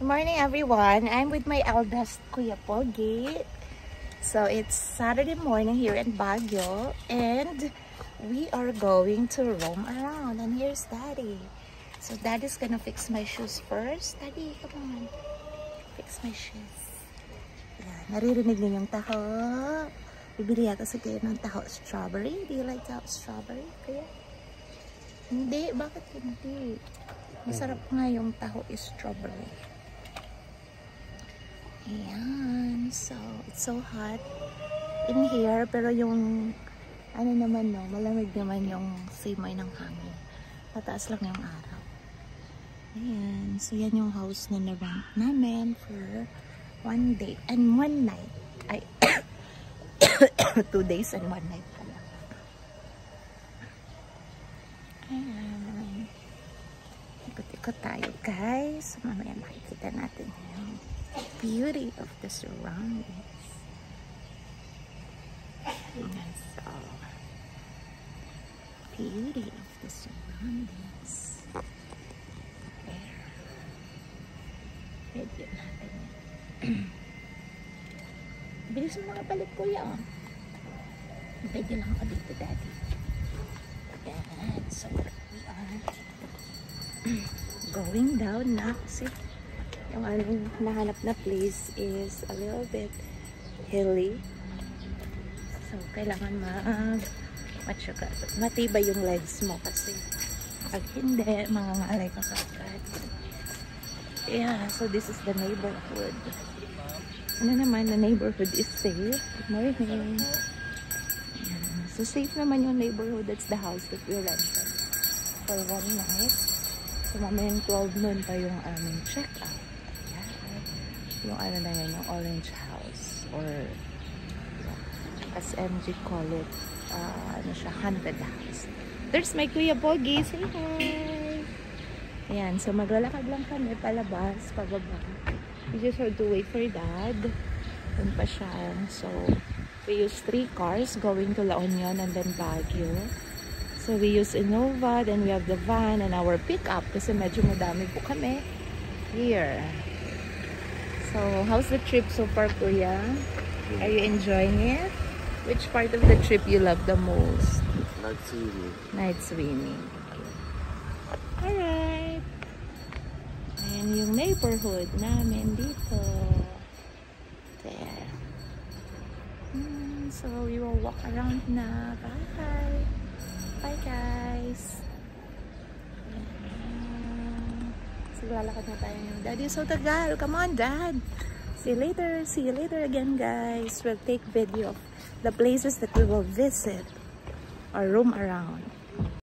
Good morning, everyone. I'm with my eldest Kuya Pogi. So it's Saturday morning here in Baguio, and we are going to roam around. And here's Daddy. So Daddy's gonna fix my shoes first. Daddy, come on. Fix my shoes. Yan. Naririnig niyo yung taho. Bibili yata sa kayo ng taho strawberry. Do you like taho strawberry, Kuya? Hindi. Bakit hindi? Masarap nga yung taho is strawberry. Ayan. So, it's so hot in here. Pero yung, ano naman no, malamig naman yung simoy ng hangin. Mataas lang yung araw. Ayan. So, yan yung house na na-rent namin for 1 day and 1 night. Ay, 2 days and 1 night pala. Ayan. Ikot-ikot tayo, guys. Mamaya makikita natin yung beauty of the surroundings. Ayan, so beauty of the surroundings. There. Medyo natin yan. Bilis mo mga balik, Kuya. Medyo lang ako dito, Daddy. Ayan, so we are going down na kasi yung anong nahanap na place is a little bit hilly. So, kailangan matibay yung legs mo kasi pag hindi, mangangalay ka kagad. Yeah, so this is the neighborhood. Ano naman, the neighborhood is safe. Good morning. Yeah, so, safe naman yung neighborhood. That's the house that we rented for 1 night. So, mamayang 12 noon pa yung aming check-out. Yung ano na yan, yung orange house or as MG call it, ano siya, haunted house. There's my Kuya Pogi. Say hi! Ayan, so maglalakad lang kami palabas, pababa. We just have to wait for Dad. Doon pa siya. So, we use 3 cars going to La Union and then Baguio. So, we use Innova, then we have the van and our pickup kasi medyo madami po kami here. So, how's the trip so far, Kuya? Are you enjoying it? Which part of the trip you love the most? Night swimming. Night swimming. Alright. Ayan yung neighborhood namin dito. There. So, we will walk around na. Bye. Bye, guys. Lalakad na tayo ng Daddy. So tagal. Come on, Dad. See you later. See you later again, guys. We'll take video of the places that we will visit or roam around.